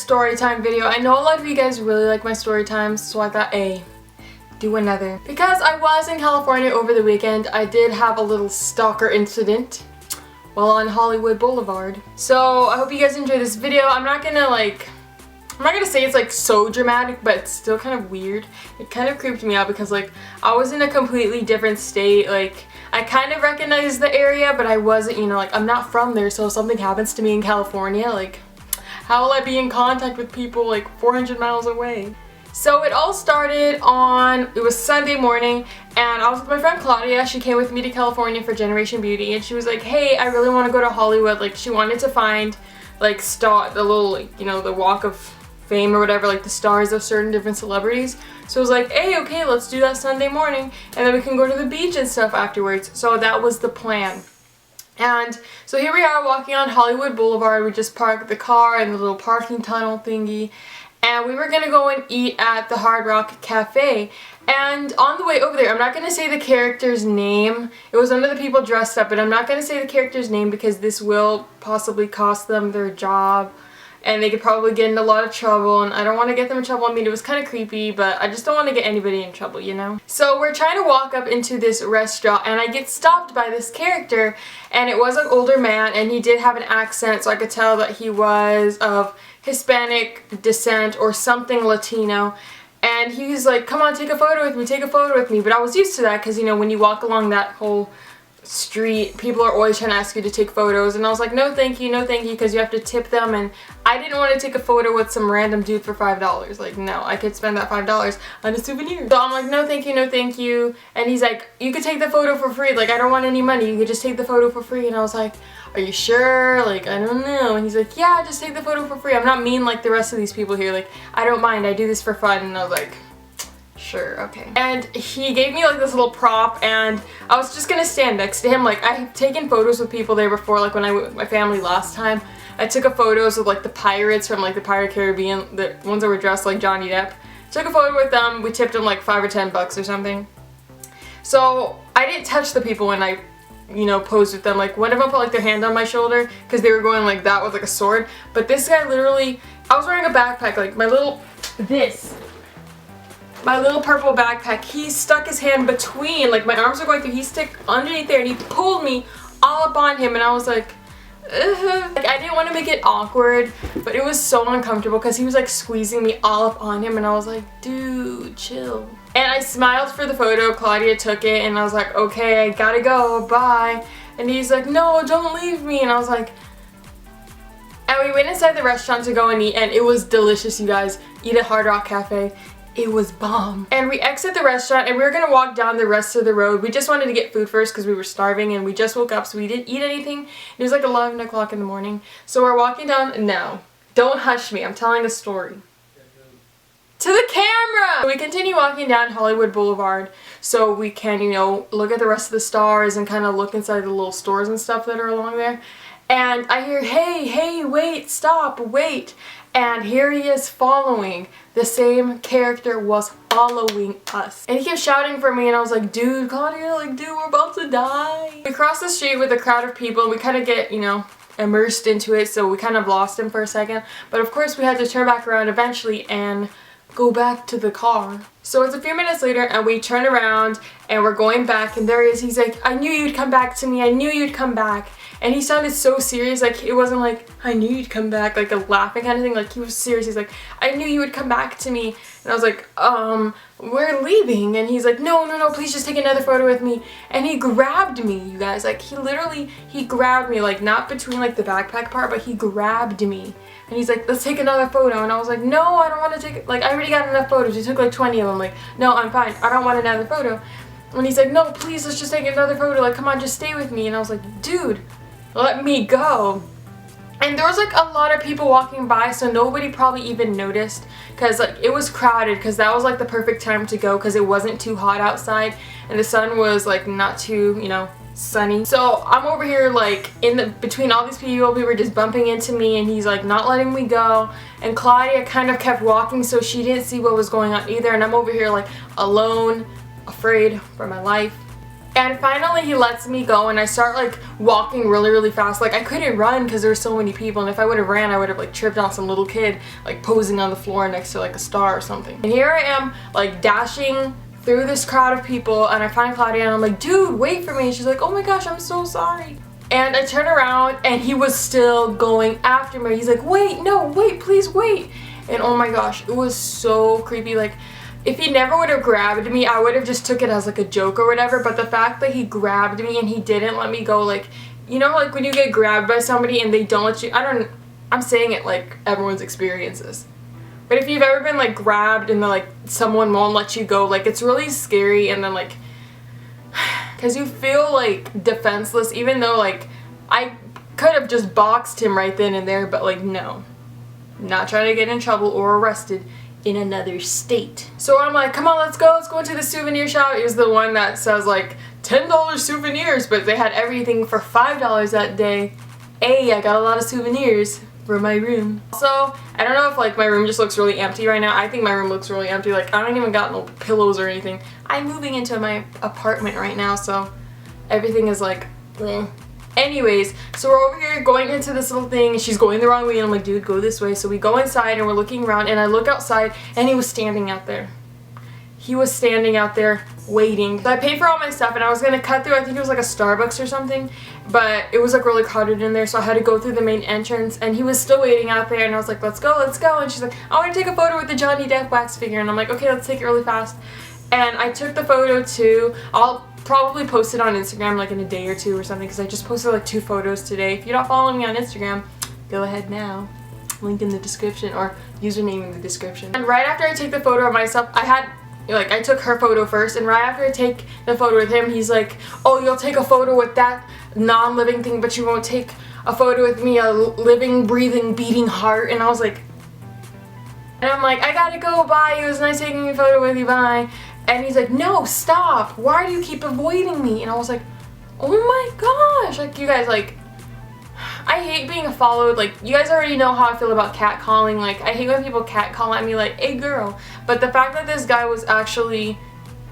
story time video. I know a lot of you guys really like my story times, so I thought, hey, do another. Because I was in California over the weekend, I did have a little stalker incident while on Hollywood Boulevard. So I hope you guys enjoy this video. I'm not gonna say it's like so dramatic, but it's still kind of weird. It kind of creeped me out because like I was in a completely different state. Like I kind of recognized the area, but I wasn't, you know, like I'm not from there, so if something happens to me in California, like how will I be in contact with people like 400 miles away? So it all started on, it was Sunday morning, and I was with my friend Claudia. She came with me to California for Generation Beauty, and she was like, hey, I really want to go to Hollywood. Like she wanted to find like the little, like, you know, the walk of fame or whatever, like the stars of certain different celebrities. So I was like, hey, okay, let's do that Sunday morning, and then we can go to the beach and stuff afterwards. So that was the plan. And so here we are walking on Hollywood Boulevard. We just parked the car in the little parking tunnel thingy, and we were gonna go and eat at the Hard Rock Cafe. And on the way over there, I'm not gonna say the character's name. It was one of the people dressed up, but I'm not gonna say the character's name because this will possibly cost them their job, and they could probably get in a lot of trouble, and I don't want to get them in trouble. I mean, it was kind of creepy, but I just don't want to get anybody in trouble, you know? So we're trying to walk up into this restaurant, and I get stopped by this character, and it was an older man, and he did have an accent, so I could tell that he was of Hispanic descent or something Latino. And he was like, come on, take a photo with me, take a photo with me. But I was used to that because, you know, when you walk along that whole street, people are always trying to ask you to take photos, and I was like, no thank you, because you have to tip them, and I didn't want to take a photo with some random dude for $5. Like, no, I could spend that $5 on a souvenir. So I'm like, no thank you, and he's like, you could take the photo for free, like I don't want any money, you could just take the photo for free. And I was like, are you sure? Like, I don't know. And he's like, yeah, just take the photo for free. I'm not mean like the rest of these people here, like I don't mind, I do this for fun. And I was like, sure, okay. And he gave me like this little prop, and I was just gonna stand next to him. Like I've taken photos with people there before, like when I went with my family last time. I took a photos of like the pirates from like the Pirate Caribbean, the ones that were dressed like Johnny Depp. Took a photo with them, we tipped them like $5 or $10 or something. So I didn't touch the people when I, you know, posed with them. Like one of them put like their hand on my shoulder because they were going like that with like a sword. But this guy literally, I was wearing a backpack, like my little purple backpack. He stuck his hand between, like my arms were going through, he stuck underneath there, and he pulled me all up on him, and I was like, ugh. Like I didn't want to make it awkward, but it was so uncomfortable because he was like squeezing me all up on him, and I was like, dude, chill. And I smiled for the photo. Claudia took it, and I was like, okay, I gotta go, bye. And he's like, no, don't leave me. And I was like, and we went inside the restaurant to go and eat, and it was delicious, you guys. Eat at Hard Rock Cafe. It was bomb. And we exit the restaurant, and we were gonna walk down the rest of the road. We just wanted to get food first because we were starving, and we just woke up, so we didn't eat anything. It was like 11 o'clock in the morning. So we're walking down, no, don't hush me, I'm telling a story. To the camera! So we continue walking down Hollywood Boulevard so we can, you know, look at the rest of the stars and kind of look inside the little stores and stuff that are along there. And I hear, hey, wait, stop, wait. And here he is following. The same character was following us. And he kept shouting for me, and I was like, dude, Claudia, like, dude, we're about to die. We crossed the street with a crowd of people, and we kind of get, you know, immersed into it, so we kind of lost him for a second. But of course we had to turn back around eventually and go back to the car. So it's a few minutes later, and we turn around and we're going back, and there he is. He's like, I knew you'd come back to me, I knew you'd come back. And he sounded so serious, like it wasn't like, I knew you'd come back, like a laughing kind of thing. Like he was serious. He's like, I knew you would come back to me. And I was like, we're leaving. And he's like, no, please just take another photo with me. And he grabbed me, you guys. Like he grabbed me, like not between like the backpack part, but he grabbed me. And he's like, let's take another photo. And I was like, no, I don't want to take it. Like I already got enough photos. He took like 20 of them. Like, no, I'm fine. I don't want another photo. And he's like, no, please, let's just take another photo. Like, come on, just stay with me. And I was like, dude, let me go. And there was like a lot of people walking by, so nobody probably even noticed because like it was crowded, because that was like the perfect time to go because it wasn't too hot outside and the sun was like not too, you know, sunny. So I'm over here like between all these people were just bumping into me, and he's like not letting me go, and Claudia kind of kept walking so she didn't see what was going on either, and I'm over here like alone, afraid for my life. And finally he lets me go, and I start like walking really fast. Like I couldn't run because there were so many people, and if I would have ran I would have like tripped on some little kid like posing on the floor next to like a star or something. And here I am like dashing through this crowd of people, and I find Claudia and I'm like, dude, wait for me. And she's like, oh my gosh, I'm so sorry. And I turn around and he was still going after me. He's like, wait, no, wait, please wait. And oh my gosh, it was so creepy. Like, if he never would have grabbed me, I would have just took it as like a joke or whatever. But the fact that he grabbed me and he didn't let me go, like, you know, like when you get grabbed by somebody and they don't let you, I'm saying it like everyone's experiences. But if you've ever been like grabbed and then like someone won't let you go, like it's really scary. And then like, because you feel like defenseless, even though like I could have just boxed him right then and there, but like no. Not trying to get in trouble or arrested in another state. So I'm like, come on, let's go into the souvenir shop. It was the one that says like $10 souvenirs, but they had everything for $5 that day. Hey, I got a lot of souvenirs for my room. So I don't know if like my room just looks really empty right now. I think my room looks really empty. Like I don't even got no pillows or anything. I'm moving into my apartment right now, so everything is like Anyways, so we're over here going into this little thing, and she's going the wrong way, and I'm like, dude, go this way. So we go inside and we're looking around, and I look outside and he was standing out there. He was standing out there waiting. So I paid for all my stuff and I was gonna cut through, I think it was like a Starbucks or something, but it was like really crowded in there, so I had to go through the main entrance, and he was still waiting out there, and I was like, let's go. And she's like, I want to take a photo with the Johnny Depp wax figure, and I'm like, okay, let's take it really fast. And I took the photo too. I'll probably post it on Instagram like in a day or two or something, because I just posted like 2 photos today. If you're not following me on Instagram, go ahead now. Link in the description, or username in the description. And right after I take the photo of myself, I took her photo first, and right after I take the photo with him, he's like, oh, you'll take a photo with that non-living thing, but you won't take a photo with me, a living, breathing, beating heart. And I was like, and I'm like, I gotta go, bye, it was nice taking a photo with you, bye. And he's like, no, stop, why do you keep avoiding me? And I was like, oh my gosh, like you guys, like, I hate being followed. Like, you guys already know how I feel about catcalling. Like, I hate when people catcall at me like, hey girl. But the fact that this guy was actually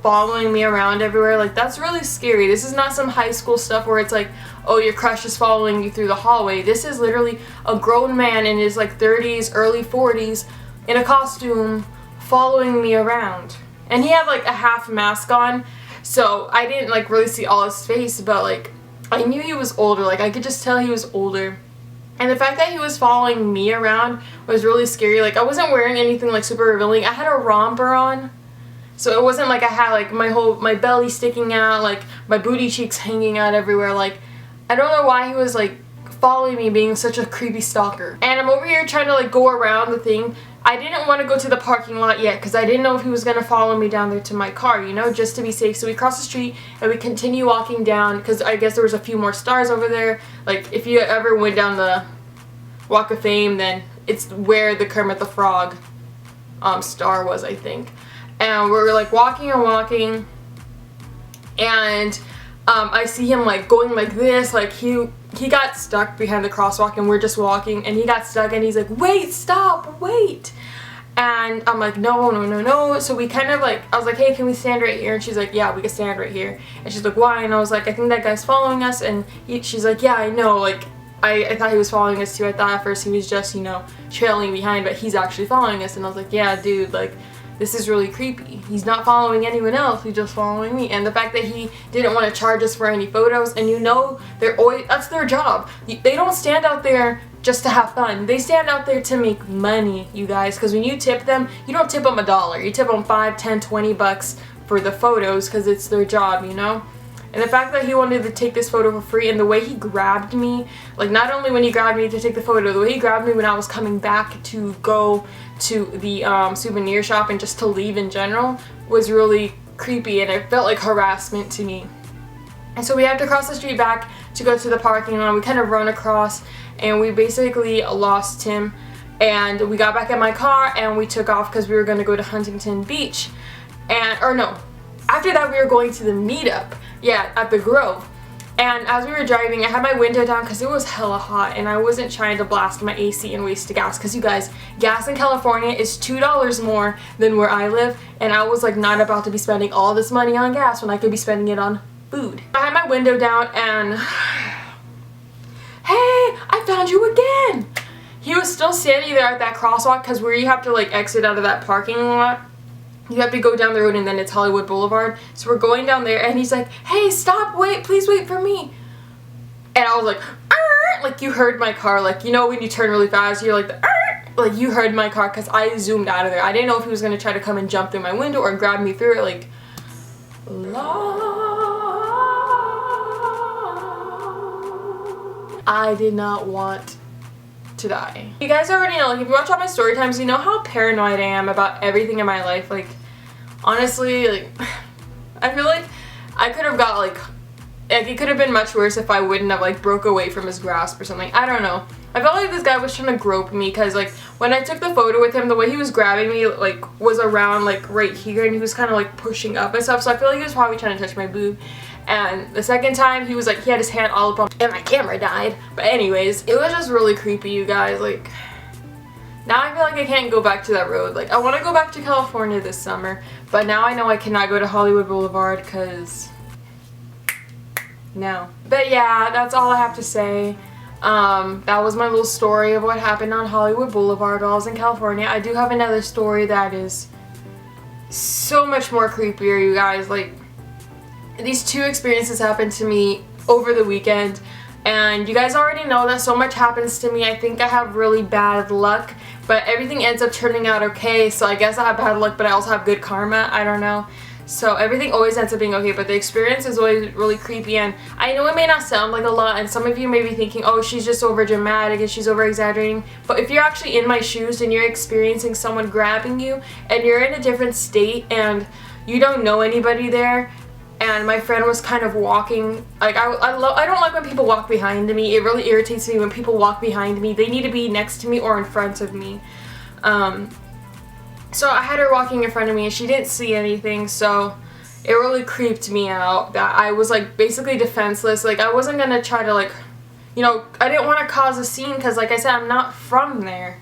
following me around everywhere, like, that's really scary. This is not some high school stuff where it's like, oh, your crush is following you through the hallway. This is literally a grown man in his like 30s, early 40s, in a costume, following me around. And he had like a half mask on, so I didn't like really see all his face, but like I knew he was older. Like I could just tell he was older. And the fact that he was following me around was really scary. Like I wasn't wearing anything like super revealing. I had a romper on, so it wasn't like I had like my belly sticking out, like my booty cheeks hanging out everywhere. Like I don't know why he was like following me, being such a creepy stalker. And I'm over here trying to like go around the thing. I didn't want to go to the parking lot yet because I didn't know if he was going to follow me down there to my car, you know, just to be safe. So we cross the street and we continue walking down, because I guess there was a few more stars over there. Like if you ever went down the Walk of Fame, then it's where the Kermit the Frog star was, I think. And we were like walking and walking, and I see him like going like this, like he got stuck behind the crosswalk, and we're just walking, and he got stuck, and he's like, wait, stop, wait. And I'm like, no. So we kind of like, I was like, hey, can we stand right here? And she's like, yeah, we can stand right here. And she's like, why? And I was like, I think that guy's following us. And she's like, yeah, I know. Like I thought he was following us too. I thought at first he was just, you know, trailing behind, but he's actually following us. And I was like, yeah, dude, like, this is really creepy. He's not following anyone else, he's just following me. And the fact that he didn't want to charge us for any photos, and you know, that's their job. They don't stand out there just to have fun. They stand out there to make money, you guys, because when you tip them, you don't tip them $1. You tip them $5, $10, $20 for the photos, because it's their job, you know? And the fact that he wanted to take this photo for free, and the way he grabbed me, like not only when he grabbed me to take the photo, the way he grabbed me when I was coming back to go to the souvenir shop and just to leave in general, was really creepy, and it felt like harassment to me. And so we had to cross the street back to go to the parking lot. We kind of run across, and we basically lost him. And we got back in my car and we took off because we were going to go to Huntington Beach. After that we were going to the meetup, at the Grove. And as we were driving, I had my window down because it was hella hot, and I wasn't trying to blast my AC and waste gas, because you guys, gas in California is $2 more than where I live, and I was like not about to be spending all this money on gas when I could be spending it on food. I had my window down and hey, I found you again. He was still standing there at that crosswalk because where you have to like exit out of that parking lot, you have to go down the road and then it's Hollywood Boulevard. So we're going down there and he's like, hey, stop, wait, please wait for me. And I was like, arr! Like you heard my car, like you know when you turn really fast, you're like, the, like you heard my car because I zoomed out of there. I didn't know if he was going to try to come and jump through my window or grab me through it, like, I did not want to die. You guys already know, like if you watch all my story times, you know how paranoid I am about everything in my life. Like honestly, like I feel like I could have got like it could have been much worse if I wouldn't have like broke away from his grasp or something. I don't know. I felt like this guy was trying to grope me because like when I took the photo with him, the way he was grabbing me like was around like right here and he was kind of like pushing up and stuff. So I feel like he was probably trying to touch my boob. And the second time he was like, he had his hand all up on and my camera died. But anyways, it was just really creepy, you guys. Like now I feel like I can't go back to that road. Like I want to go back to California this summer, but now I know I cannot go to Hollywood Boulevard because no. But yeah, that's all I have to say. That was my little story of what happened on Hollywood Boulevard while I was in California. I do have another story that is so much more creepier, you guys. Like these two experiences happened to me over the weekend and you guys already know that so much happens to me. I think I have really bad luck, but everything ends up turning out okay. So I guess I have bad luck, but I also have good karma. I don't know. So everything always ends up being okay, but the experience is always really creepy. And I know it may not sound like a lot, and some of you may be thinking, oh, she's just over dramatic and she's over exaggerating. But if you're actually in my shoes and you're experiencing someone grabbing you and you're in a different state and you don't know anybody there, and my friend was kind of walking, like I don't like when people walk behind me. It really irritates me when people walk behind me. They need to be next to me or in front of me. So I had her walking in front of me and she didn't see anything, so it really creeped me out that I was like basically defenseless. Like I wasn't gonna try to like, you know, I didn't want to cause a scene because like I said, I'm not from there.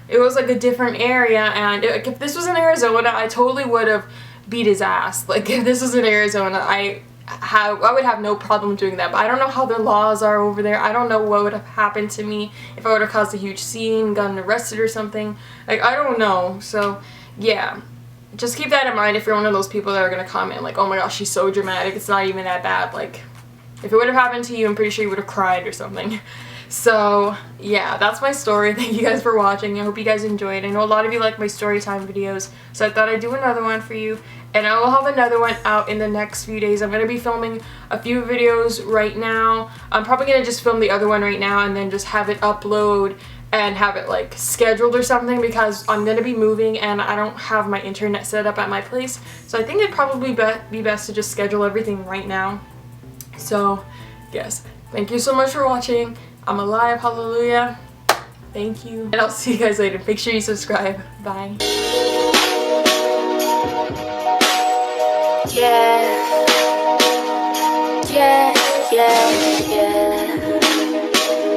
It was like a different area, and if this was in Arizona, I totally would have beat his ass. Like if this was in Arizona, I would have no problem doing that, but I don't know how their laws are over there. I don't know what would have happened to me if I would have caused a huge scene, gotten arrested or something. Like I don't know. So yeah, just keep that in mind if you're one of those people that are gonna comment like, oh my gosh, she's so dramatic, it's not even that bad. Like if it would have happened to you, I'm pretty sure you would have cried or something. So yeah, that's my story. Thank you guys for watching. I hope you guys enjoyed. I know a lot of you like my story time videos, so I thought I'd do another one for you. And I will have another one out in the next few days. I'm going to be filming a few videos right now. I'm probably going to just film the other one right now and then just have it upload and have it like scheduled or something because I'm going to be moving and I don't have my internet set up at my place. So I think it'd probably be best to just schedule everything right now. So yes, thank you so much for watching. I'm alive, hallelujah. Thank you. And I'll see you guys later. Make sure you subscribe. Bye. Yeah, yeah, yeah, yeah.